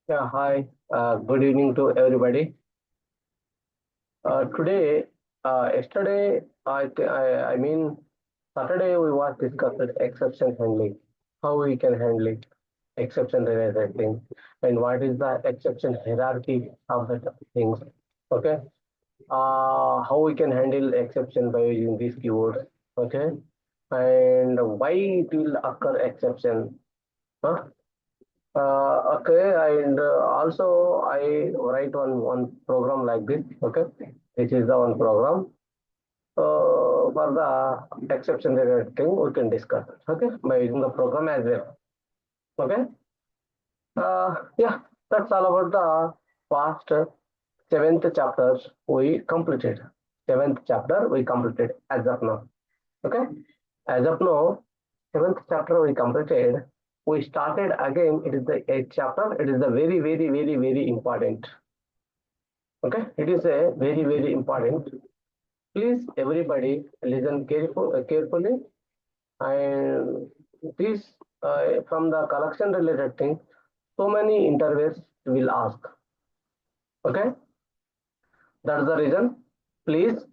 Yeah, hi. Good evening to everybody. Today, yesterday, I mean, Saturday we was discussed exception handling, how we can handle it, exception related thing, and what is the exception hierarchy of the things. Okay. How we can handle exception by using these keywords. Okay, and why it will occur exception. Huh? Okay, and also I write one program like this. Okay, which is the one program. For the exception related thing, we can discuss. Okay, by using the program as well. Okay. Yeah, that's all about the past seventh chapters we completed. Seventh chapter we completed as of now. Okay, as of now, seventh chapter we completed. We started again. It is the eighth chapter. It is the very important. Okay, it is a very important. Please, everybody, listen carefully, and this from the collection related thing. So many interviews will ask. Okay, that's the reason. Please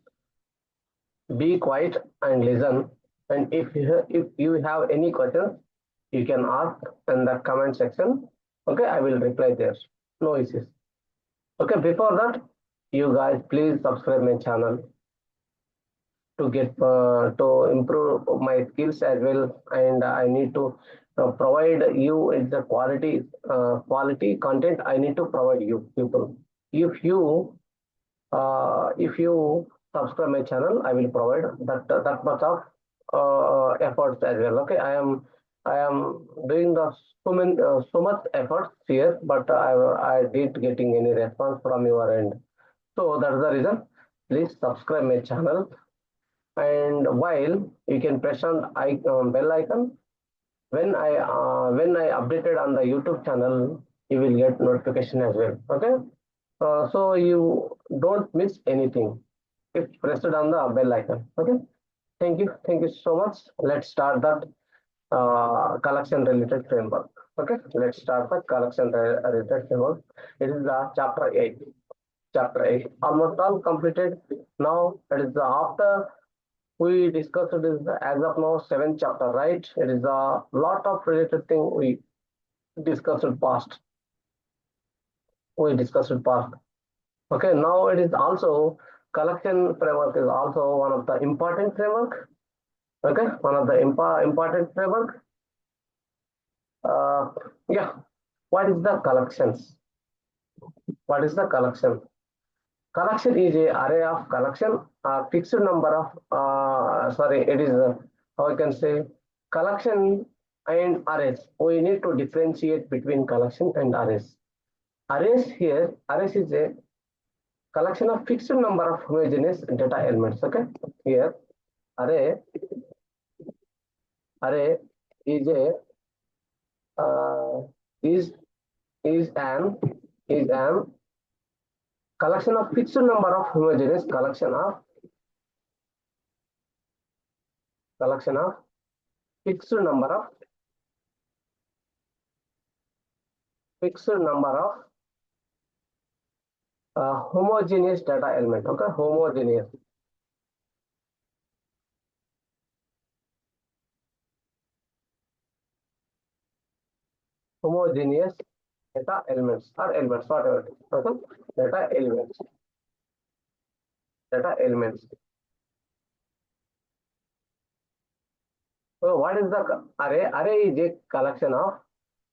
be quiet and listen. And if you have any questions, you can ask in the comment section. Okay, I will reply there. No issues. Okay, before that, you guys please subscribe my channel to get to improve my skills as well, and I need to provide you the quality content. I need to provide you people. If you subscribe my channel, I will provide that much of efforts as well. Okay, I am doing the so much efforts here, but I did getting any response from your end. So that's the reason. Please subscribe my channel, and while you can press on bell icon. When I updated on the YouTube channel, you will get notification as well. Okay, so you don't miss anything if pressed on the bell icon. Okay, thank you so much. Let's start that collection related framework. Okay, let's start the collection related framework. It is the chapter 8. Chapter 8 almost all completed. Now it is the after we discussed, it is the, as of now, seventh chapter, right? It is a lot of related thing we discussed past. We discussed past. Okay, now it is also collection framework is also one of the important framework. Okay, one of the important framework. Uh, yeah, what is the collections? What is the collection? Collection is a array of collection, fixed number of sorry, it is how I can say collection and arrays. We need to differentiate between collection and arrays. Arrays is a collection of fixed number of homogeneous data elements. Okay, here array array is a uh, is is an is an collection of fixed number of homogeneous collection of fixed number of homogeneous data element. Okay, homogeneous data elements or elements, whatever it is. Okay, data elements. So what is the array? Array is a collection of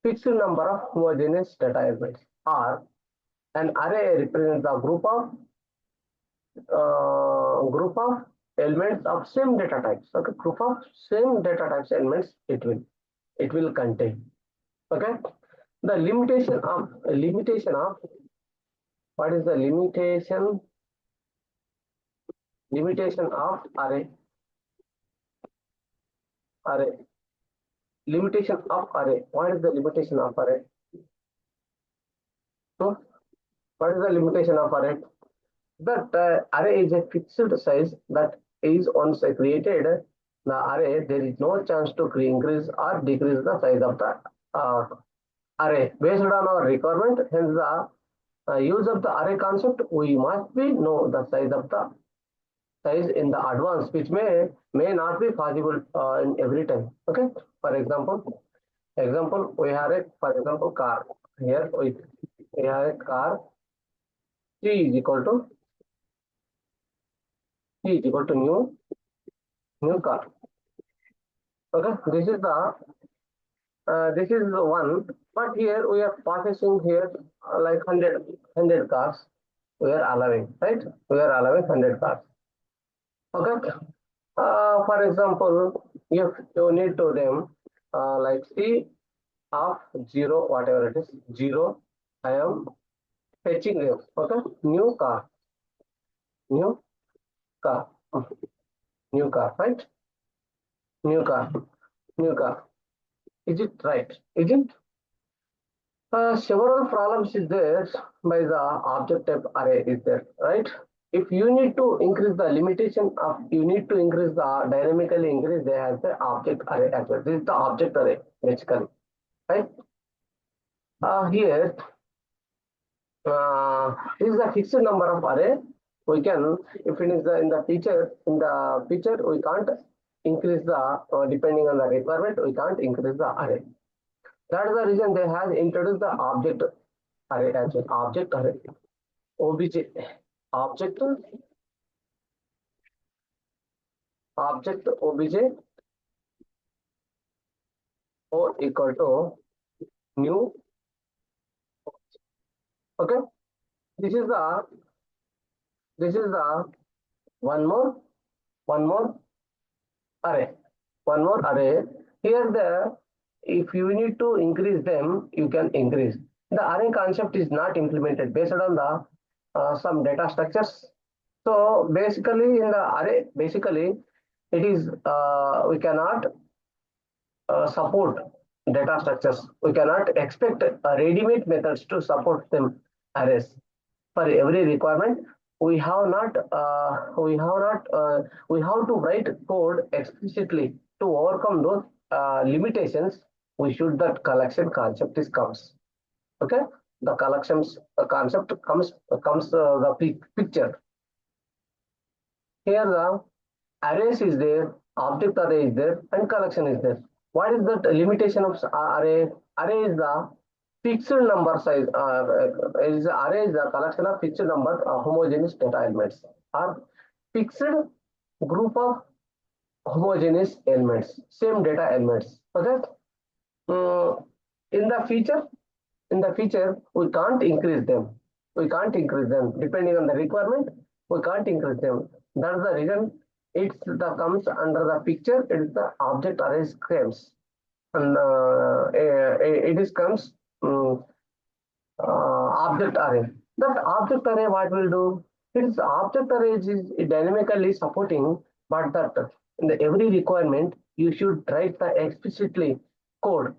fixed number of homogeneous data elements, or an array represents a group of elements of same data types. Okay, group of same data types elements it will contain. Okay, the limitation of what is the limitation of array limitation of array. What is the limitation of array? So what is the limitation of array? That array is a fixed size that is once created the array, there is no chance to increase or decrease the size of the uh, array based on our requirement. Hence, the use of the array concept, we must be know the size in the advance, which may not be possible in every time. Okay. For example, we have a for example car. Here we have a car. C is equal to new car. Okay. This is the one. But here we are processing here like 100 cars. We are allowing, right? We are allowing 100 cars. Okay. For example, if you need to them like C of 0, whatever it is, 0, I am fetching them. Okay. New car, new car, right? New car, new car. Is it right? Isn't? Several problems is there by the object type array is there, right? If you need to increase the limitation of, you need to increase the dynamically increase, they have the object array as well. This is the object array basically, right? Here, this is the fixed number of array. We can, if it is in the feature, we can't increase the depending on the requirement, we can't increase the array. That is the reason they have introduced the object array as well. Object array, obj, object, obj o equal to new. Okay, this is the one more one more array, one more array. Here the, if you need to increase them, you can increase. The array concept is not implemented based on the some data structures. So basically in the array, basically it is we cannot support data structures. We cannot expect ready-made methods to support them arrays. For every requirement, we have to write code explicitly to overcome those limitations. We should that collection concept is comes. Okay, the collections concept comes the picture. Here the arrays is there, object array is there, and collection is there. What is the limitation of array? Array is the fixed number size. Is array is the collection of fixed number homogeneous data elements, or fixed group of homogeneous elements, same data elements. Okay. Mm, in the feature, we can't increase them. We can't increase them depending on the requirement. We can't increase them. That's the reason it's the comes under the picture. It is the object array claims, and it is comes object array. That object array, what will do? Its object array is dynamically supporting, but that in the every requirement you should write the explicitly code.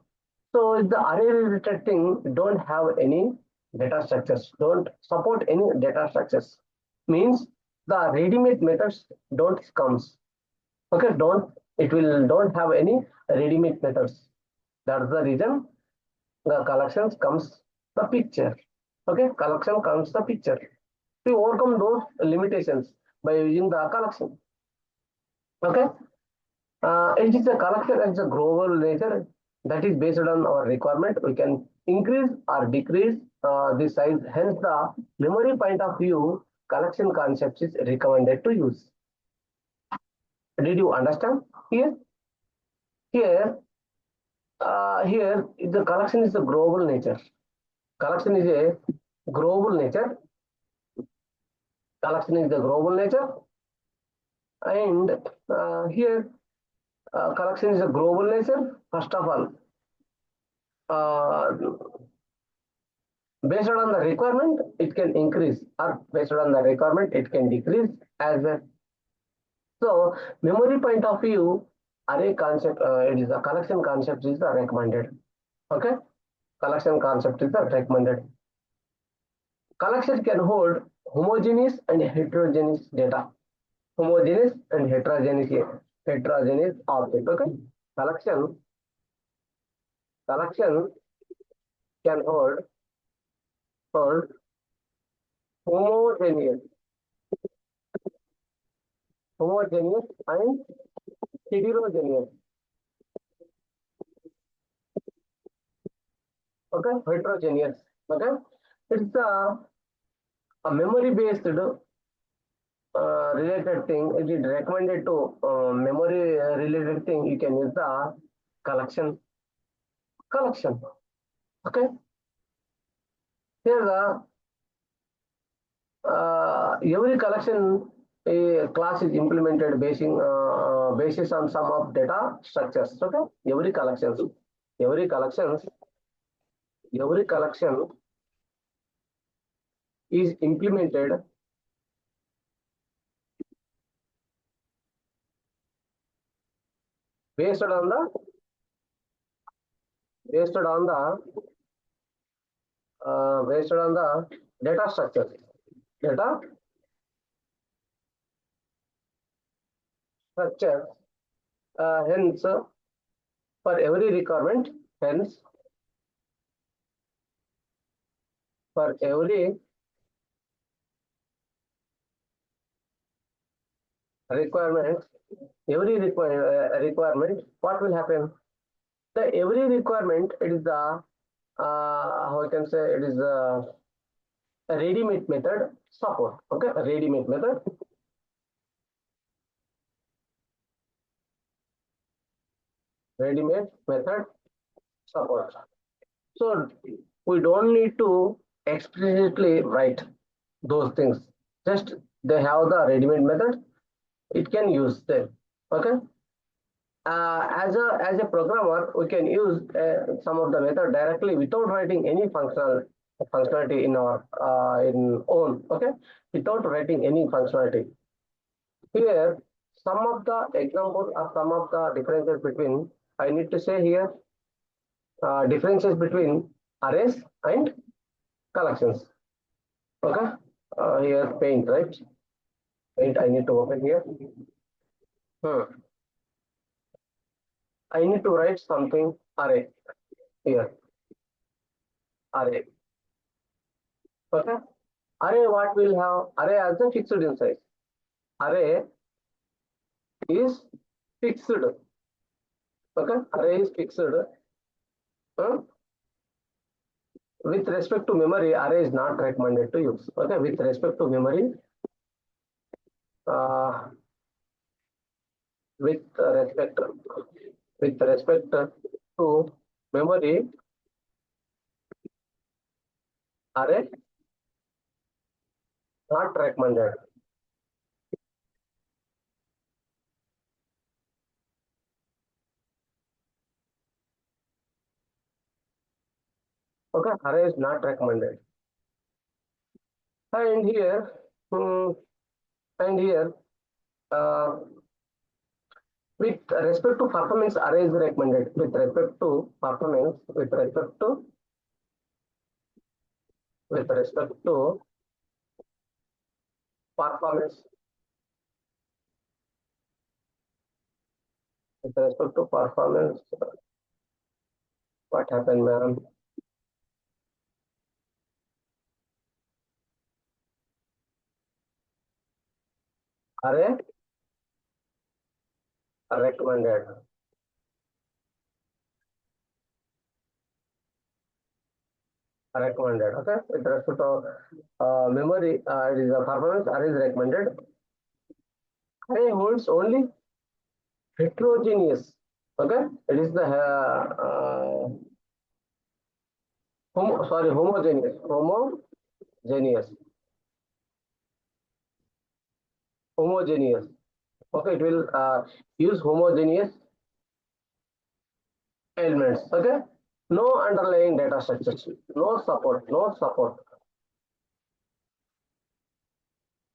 So if the array related thing don't have any data structures, don't support any data structures, means the ready-made methods don't comes. Okay, don't have any ready-made methods. That's the reason the collections comes the picture. Okay, collection comes the picture. To overcome those limitations by using the collection. Okay, it is a collection as a global nature that is based on our requirement. We can increase or decrease the size. Hence, the memory point of view, collection concepts is recommended to use. Did you understand? Here, here the collection is a global nature. Collection is a global nature. Collection is the global nature, and here collection is a global nature. First of all, based on the requirement, it can increase, or based on the requirement, it can decrease as a. So, memory point of view, array concept, it is a collection concept is the recommended. Okay, collection concept is the recommended. Collection can hold homogeneous and heterogeneous data. Homogeneous and heterogeneous object. Okay, collection can hold homogeneous, homogeneous and heterogeneous. Okay, heterogeneous. Okay, it's a memory based related thing. It is recommended to memory related thing. You can use the collection. Okay, here the every collection a class is implemented basis on some of data structures. Okay, every collections, every collection is implemented based on the based on the based on the data structure. Data structure. Hence, for every requirement, hence for requirement, requirement, what will happen? The every requirement, it is the how I can say it is a ready-made method support. Okay, a ready-made method. Ready-made method support. So we don't need to explicitly write those things. Just they have the ready-made method. It can use them. Okay. As a programmer, we can use some of the method directly without writing any functionality in our in own. Okay, without writing any functionality. Here, some of the examples are some of the differences between. I need to say here differences between arrays and collections. Okay, here paint, right? Paint. I need to open here. I need to write something array here. Array. Okay. Array what will have? Array as a fixed in size. Array is fixed. Okay. Array is fixed. With respect to memory, array is not recommended to use. Okay. With respect to memory, uh, with respect with respect to memory, array not recommended. Okay. Array is not recommended. And here, hmm, and here. Uh, with respect to performance, array is recommended. With respect to performance, with respect to performance, with respect to performance, what happened, ma'am? Array recommended. Recommended. Okay. With respect to memory, it is a performance. Array is recommended. Array holds only heterogeneous. Okay. It is the homogeneous. Homogeneous. Okay. It will use homogeneous elements. Okay. No underlying data structures. No support. No support.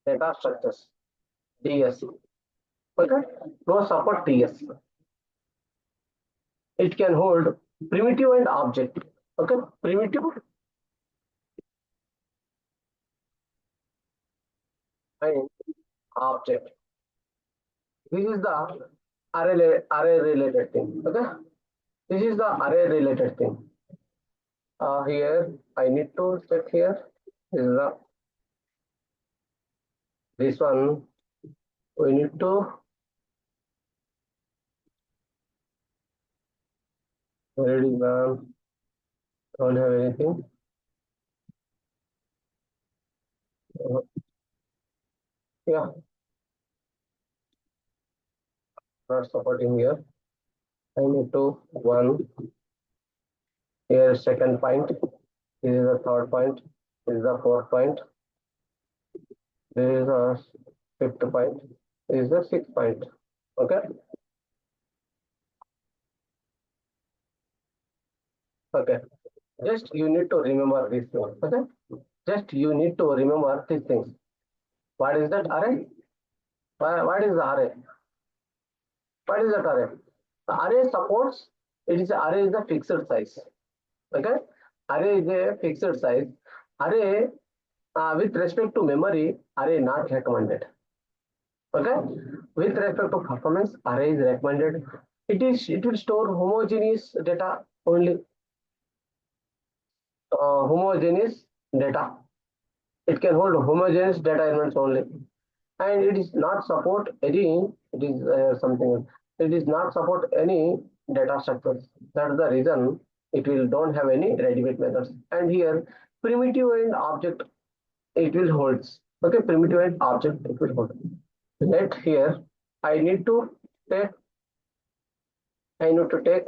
Data structures. DS. Okay. No support TS. It can hold primitive and object. Okay. Primitive and object. This is the array related thing. Okay. This is the array related thing. Here I need to check here is this one. We need to already don't have anything. Uh, yeah, not supporting here. I need to one here second point. This is the third point. This is the fourth point. This is the fifth point. This is the sixth point. Okay. Okay. Just you need to remember these things. Okay. Just you need to remember these things. What is that array? What is the array? What is that array? The array supports. It is array is a fixed size. Okay. Array is a fixed size. Array with respect to memory, array not recommended. Okay. With respect to performance, array is recommended. It will store homogeneous data only. Homogeneous data. It can hold homogeneous data elements only, and it is not support any. It is something else. It is not support any data structures. That's the reason it will don't have any readymade methods. And here primitive and object it will holds. Okay, primitive and object it will hold. Let here I need to take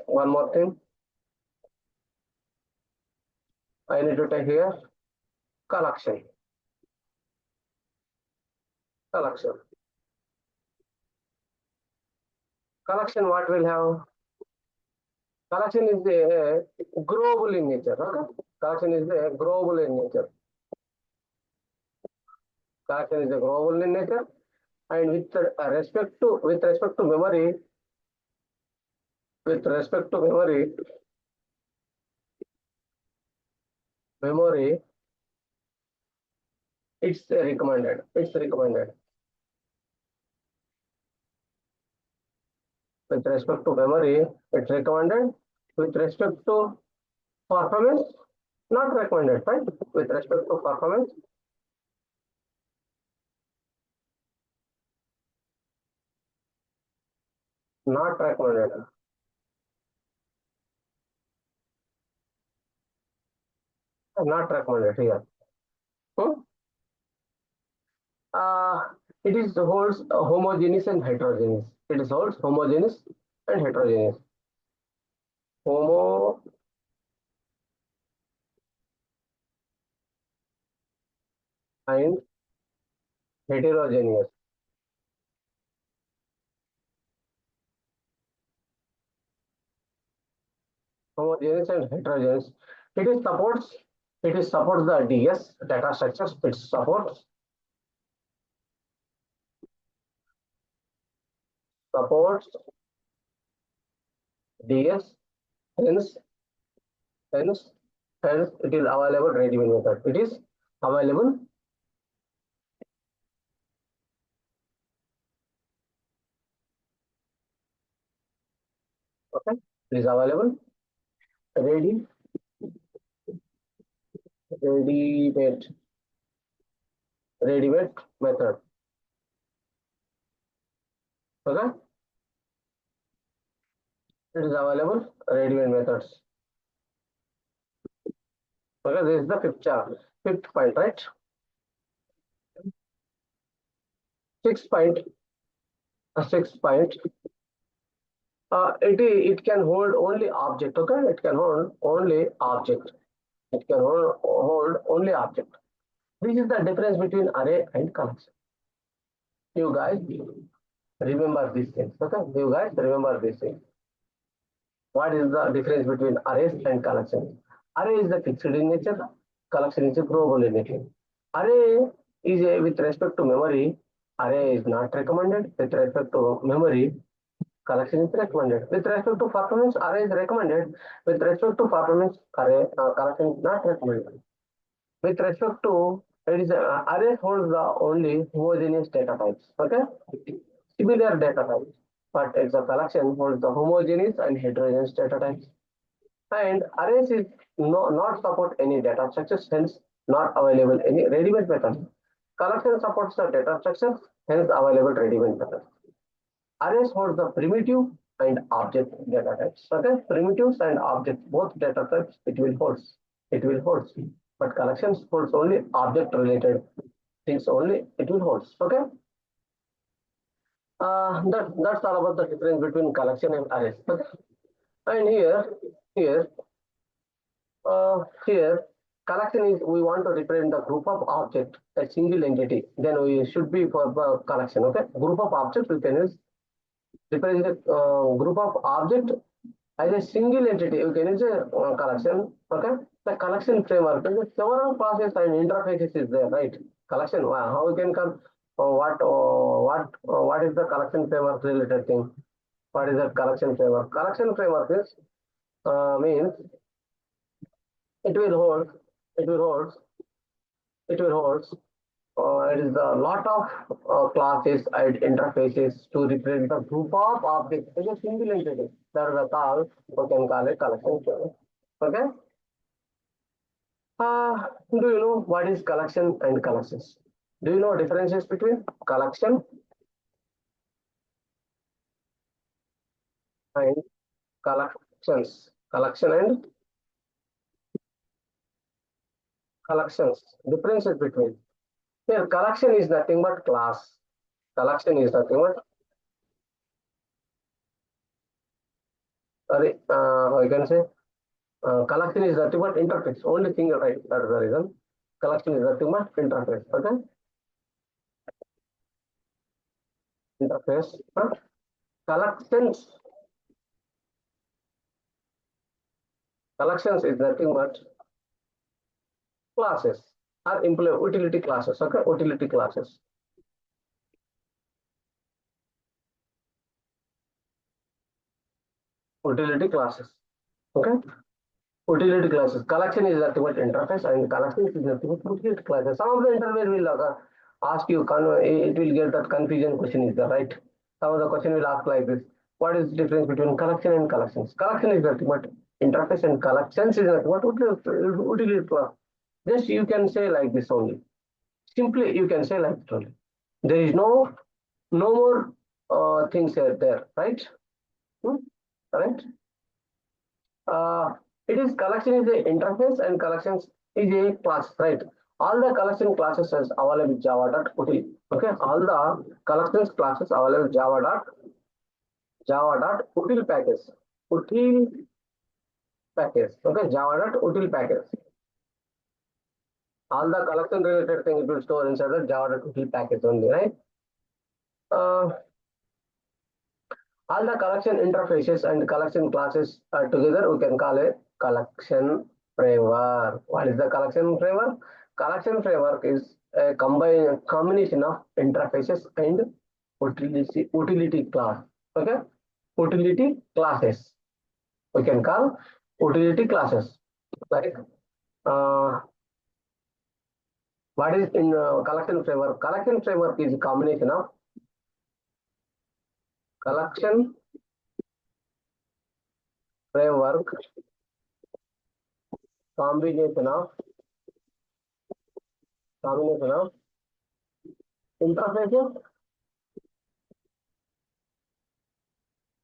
one more thing. I need to take here collection. Collection. Collection what will have? Collection is a growable in nature. Okay? Collection is a growable in nature. Collection is a growable in nature, and with respect to memory, with respect to memory, it's recommended. It's recommended. With respect to memory, it's recommended. With respect to performance, not recommended, right? With respect to performance, not recommended. Not recommended here. Hmm? Uh, it is holds homogeneous and heterogeneous. It is holds homogeneous and heterogeneous. Homo and heterogeneous. Homogeneous and heterogeneous. It is supports. It is supports the DS data structures. It supports DS. Hence, hence, hence, it is available ready-made method. It is available. Okay, it is available. Ready, ready-made, ready-made method. Okay, it is available ready-made methods. Okay, this is the fifth point, right? Sixth point, sixth point. It can hold only object. Okay, it can hold only object. It can hold only object. This is the difference between array and collection. You guys remember these things. Okay, you guys remember these things. What is the difference between arrays and collection? Array is the fixed in nature. Collection is a global in nature. Array is a with respect to memory. Array is not recommended. With respect to memory, collection is recommended. With respect to performance, array is recommended. With respect to performance, collection is not recommended. With respect to it is array holds the only homogeneous data types. Okay, similar data types, but it's a collection holds the homogeneous and heterogeneous data types. And arrays is not support any data structures, hence not available any ready-made method. Collection supports the data structures, hence available ready-made method. Arrays hold the primitive and object data types. Okay, primitives and objects, both data types, it will hold. It will hold. But collections holds only object related things only. It will hold. Okay. That's all about the difference between collection and arrays. Okay. And here here, collection is we want to represent the group of object, a single entity. Then we should be for collection. Okay, group of objects we can use represent a group of object as a single entity. You can use a collection. Okay, the collection framework. There is several processes and interfaces is there, right? Collection. How we can come? What is the collection framework related thing? What is the collection framework? Collection framework is means it will hold. It will hold. It will hold. It is a lot of classes and interfaces to represent the group of objects as a single entity. That is a call, we can call it collection framework. Okay. Do you know what is collection and collections? Do you know differences between collection and collections? Collection and collections. Differences between. Here, collection is nothing but class. Collection is nothing but, sorry, I can say collection is nothing but interface. Only thing, right? That is the reason. Collection is nothing but interface. Okay, interface. Collections. Collections is nothing but classes or implement utility classes. Okay, utility classes. Utility classes. Okay, utility classes. Collection is nothing but interface, and collection is nothing but utility classes. Some of the interface will ask you, it will get that confusion question is there, right? Some of the question will ask like this: what is the difference between collection and collections? Collection is nothing but interface, and collections is nothing but utility class. Just you can say like this only. Simply you can say like this only. There is no more things are there, right? Hmm? Right? uh, it is collection is a interface and collections is a class, right? All the collection classes is available with java.util. Okay, all the collections classes available with java.util package. Util package. Okay, java.util package. All the collection related thing it will store inside the java.util package only, right? Uh, all the collection interfaces and collection classes together, we can call it collection framework. What is the collection framework? Collection framework is a combination of interfaces and utility class. Okay, utility classes. We can call utility classes. Like what is in collection framework? Collection framework is a combination of collection framework, combination of interfaces,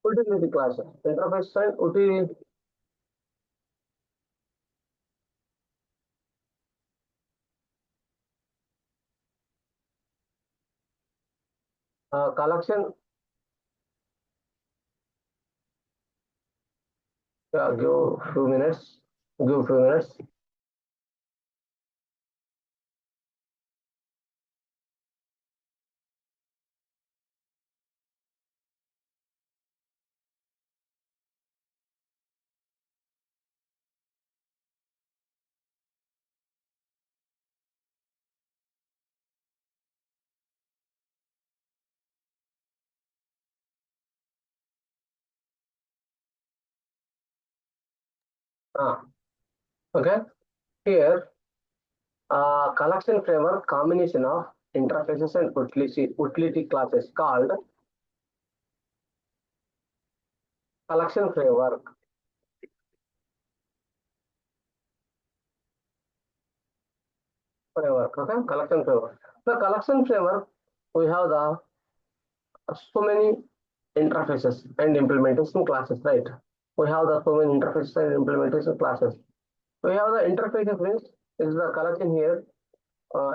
utility classes. Interface and utility collection. Give few minutes. Give few minutes. Okay. Here, collection framework combination of interfaces and utility classes called collection framework. framework. Okay, collection framework. The collection framework, we have the so many interfaces and implementation classes, right? We have the so many interfaces and implementation classes. We have the interfaces means is the collection here,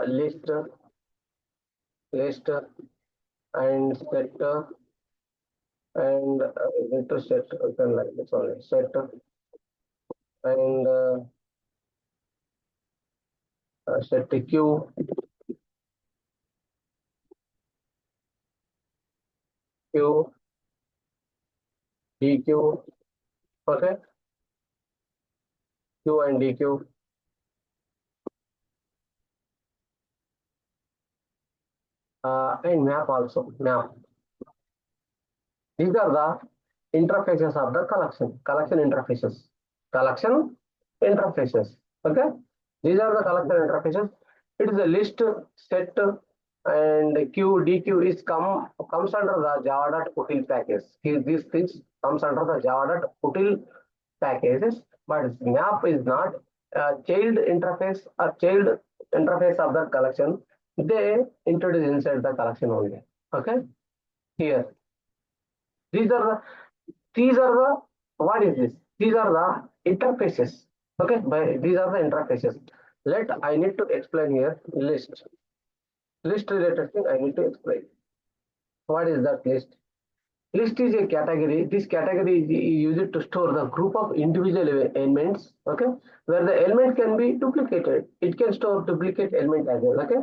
list and set and to set can like this only set and set the Q, DQ, okay, Q and DQ, and map also map. These are the interfaces of the collection interfaces, collection interfaces. Okay, these are the collection interfaces. It is a list, set, and Q, DQ is comes under the java.util package. These things comes under the java.util packages, but map is not a child interface or child interface of the collection. They introduce inside the collection only. Okay, here these are the what is this? These are the interfaces. Okay, these are the interfaces. I need to explain here list related thing. I need to explain what is that list. List is a category. This category is used to store the group of individual elements. Okay, where the element can be duplicated. It can store duplicate element as well. Okay,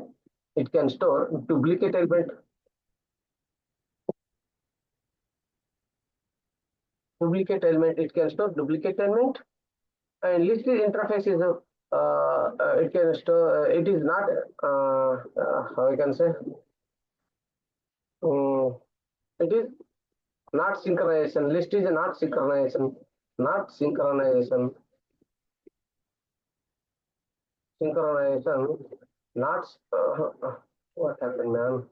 it can store duplicate element. It can store duplicate element. And list interface is a it can store. It is not how I can say. Um, it is not synchronization. List is not synchronization. Not synchronization. Synchronization. Not what happened, man?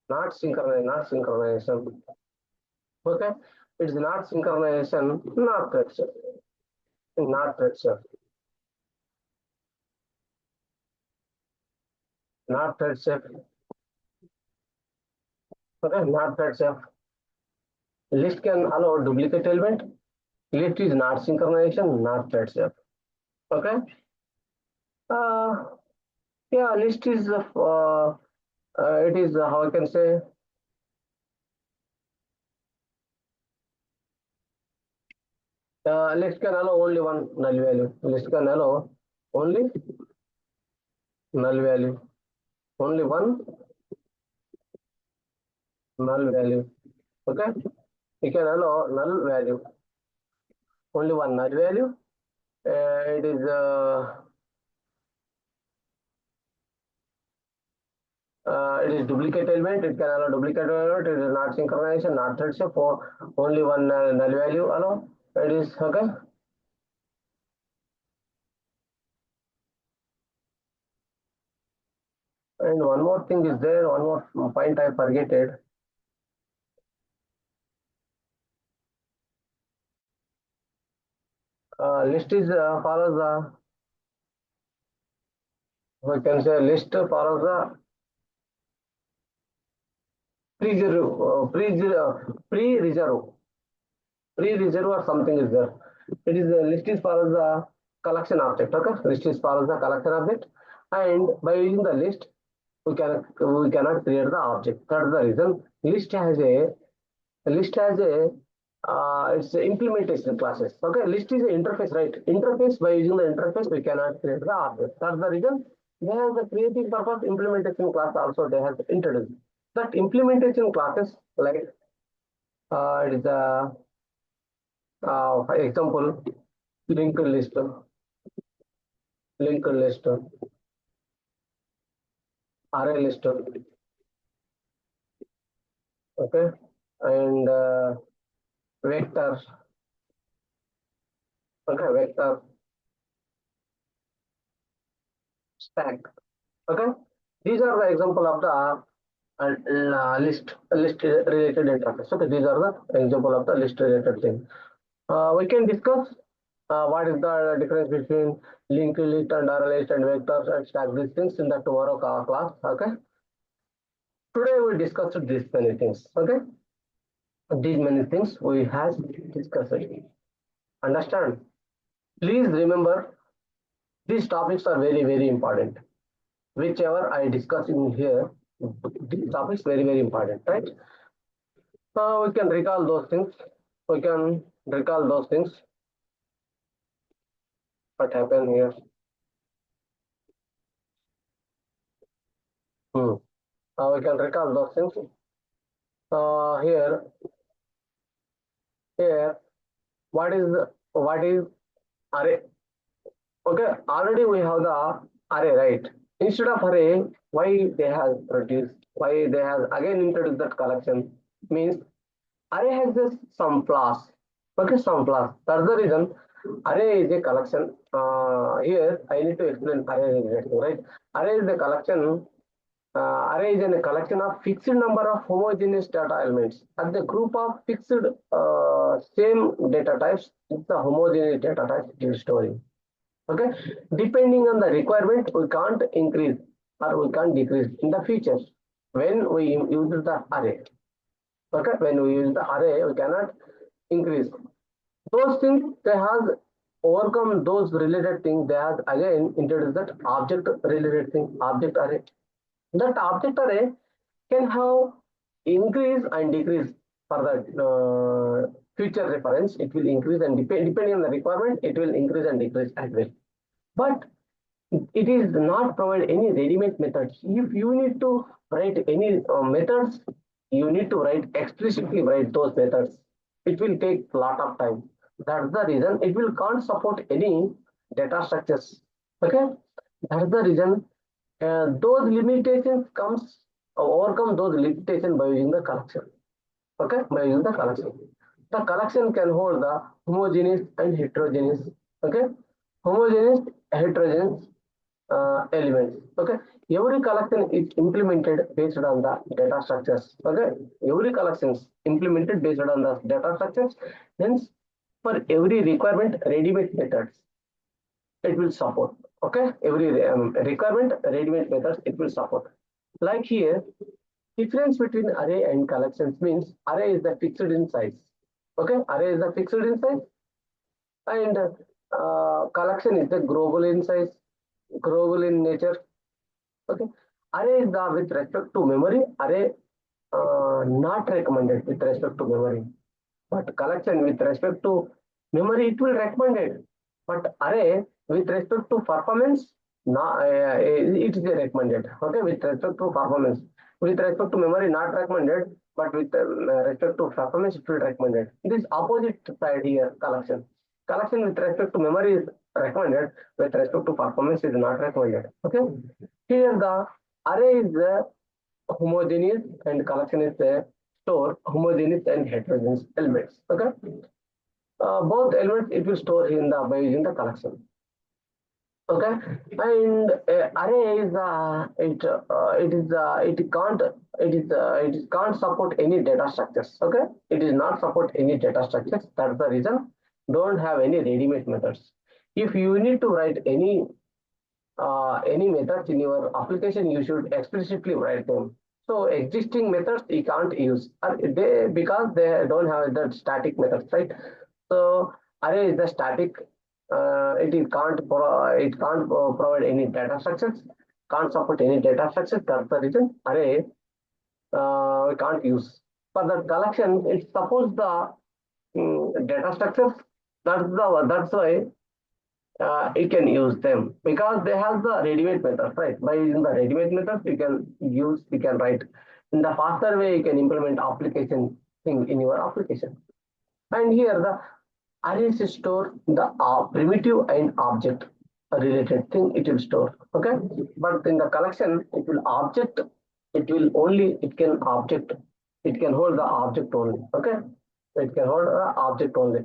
Not synchronization. Not synchronization. Okay, it's not synchronization. Not texture. Not texture. Not texture. Okay, not texture. List can allow duplicate element. List is not synchronization, not thread safe. Okay. Uh, yeah, list is it is how I can say list can allow only one null value. List can allow only null value. Only one null value. Okay. You can allow null value. Only one null value. It is it is duplicate element. It can allow duplicate element. It is not synchronization, not thread safe. For only one null value allow. It is okay. And one more thing is there, one more point I forgetted. List is follows the, we can say list follows the pre-reserve, pre-reserve, pre-reserve or something is there. It is the list is follows the collection object. Okay, list is follows the collection object, and by using the list, we cannot create the object. That's the reason list has a it's implementation classes. Okay, list is an interface, right? Interface, by using the interface, we cannot create the object. That's the reason they have the creating purpose implementation class also they have introduced. That implementation classes like it is a for example linked list, array list, okay, and vector, okay, vector stack. Okay, these are the example of the list related interface. Okay, these are the example of the list related thing. We can discuss What is the difference between linked list and arraylist and vectors and stack these things in the tomorrow class. Okay. Today we discussed these many things. Okay. These many things we have discussed. Understand? Please remember these topics are very important. Whichever I discuss in here, these topics very important, right? We can recall those things. We can recall those things. What happened here? Hmm. We can recall those things. Here, here, what is array? Okay, already we have the array, right? Instead of array, why they have produced? Why they have again introduced that collection? Means array has just some flaws. Okay, some flaws. That's the reason array is a collection. Here I need to explain array is right. Array is a collection. Array is a collection of fixed number of homogeneous data elements. And the group of fixed same data types is the homogeneous data type it is storing. Okay, depending on the requirement, we can't increase or we can't decrease in the features when we use the array. Okay, when we use the array, we cannot increase those things. They have overcome those related things. They have again introduced that object related thing, object array. That object array can have increase and decrease for the future reference. It will increase and depending on the requirement, it will increase and decrease as well. But it is not provide any ready-made methods. If you need to write any methods, you need to write explicitly write those methods. It will take a lot of time. That's the reason it will can't support any data structures. Okay, that's the reason those limitations comes overcome those limitations by using the collection. Okay, by using the collection. The collection can hold the homogeneous and heterogeneous. Okay, homogeneous, heterogeneous elements. Okay, every collection is implemented based on the data structures. Okay, every collection is implemented based on the data structures. Hence, for every requirement, ready-made methods it will support. Okay, every requirement, ready-made methods it will support. Like here, difference between array and collections means array is the fixed in size. Okay, array is the fixed in size, and collection is the global in size, global in nature. Okay, array is the with respect to memory, array not recommended with respect to memory, but collection with respect to memory it will recommended, but array with respect to performance it is recommended. Okay, with respect to performance, with respect to memory not recommended, but with respect to performance it will recommended. It is opposite side here. Collection with respect to memory is recommended, with respect to performance is not recommended. Okay, here the array is homogeneous and collection is store homogeneous and heterogeneous elements. Okay, both elements it will store in the by using the collection. Okay, and array is it is can't support any data structures. Okay, it is not support any data structures. That's the reason don't have any ready-made methods. If you need to write any methods in your application, you should explicitly write them. So existing methods you can't use. They because they don't have that static methods, right? So array is the static. It can't provide any data structures. Can't support any data structures. That's the reason array we can't use. For the collection, it supports the data structures. That's why you can use them because they have the ready-made methods, right? By using the ready-made methods, you can write in the faster way. You can implement application thing in your application. And here the arrays store the primitive and object related thing it will store. Okay, but in the collection it will object. It will only it can object. It can hold the object only. Okay, it can hold the object only.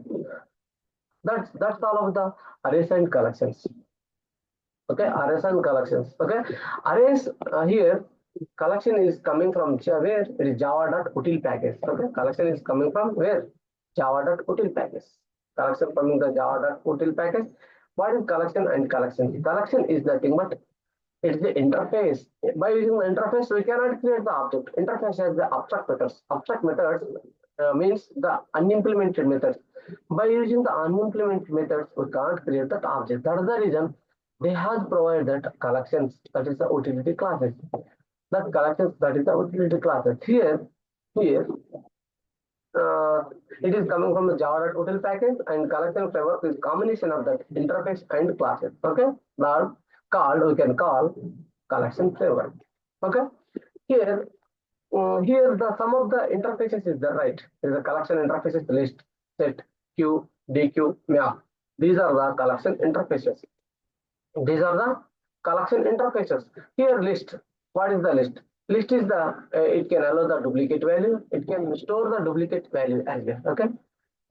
That's all of the arrays and collections. Okay, arrays and collections. Okay, arrays here collection is coming from where it is java.util package. Okay, collection is coming from where java.util package. Collection from the java.util package. What is collection and collection? Collection is nothing but it's the interface. By using the interface, we cannot create the object. Interface has the abstract methods. Abstract methods means the unimplemented methods. By using the unimplemented methods, we can't create that object. That is the reason they have provided collections, that is the utility classes. That collections, that is the utility classes. Here, it is coming from the java.util package, and collection framework is combination of that interface and classes. Okay, now we can call collection framework. Okay, here here the some of the interfaces is the right. There is a collection interfaces list, set, queue, DQ, map. These are the collection interfaces. These are the collection interfaces. Here list. What is the list? List is the it can allow the duplicate value. It can store the duplicate value as well. Okay.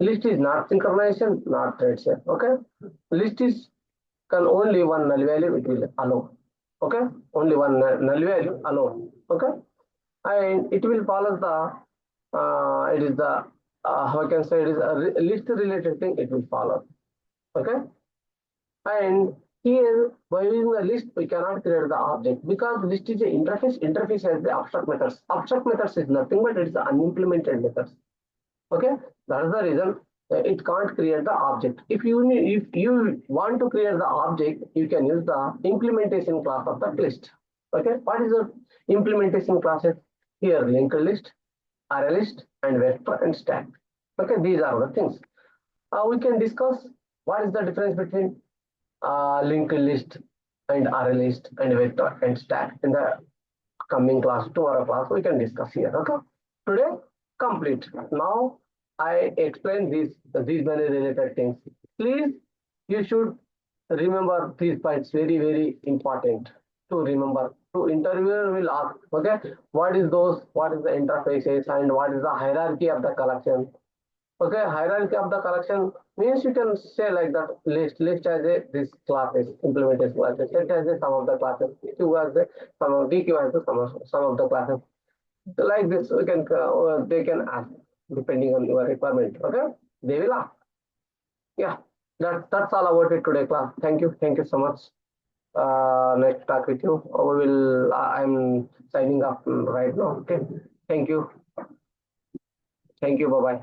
List is not synchronization, not thread share. Okay. List is can only one null value it will allow. Okay. Only one null value allow. Okay. And it will follow the it is the how I can say it is a list related thing. It will follow. Okay. And here, by using the list, we cannot create the object because list is an interface. Interface has the abstract methods. Abstract methods is nothing but it's the unimplemented methods. Okay, that is the reason it can't create the object. If you want to create the object, you can use the implementation class of that list. Okay, what is the implementation classes? Here, linked list, arraylist, and vector and stack. Okay, these are the things. We can discuss what is the difference between linked list and array list and vector and stack in the coming class, tomorrow class we can discuss here. Okay, today complete. Now I explain these many related things. Please, you should remember these points, very important to remember. To interviewer will ask, okay, what is those, what is the interfaces, and what is the hierarchy of the collection. Okay, hierarchy of the collection means you can say like that list has a this classes, implementation classes, set has a some of the classes, Q has a some of DQ has a some of the classes. So like this, we can they can ask depending on your requirement. Okay, they will ask. Yeah, that's all about it today, class. Thank you so much. Next talk with you. We will. I'm signing up right now. Okay, thank you. Bye bye.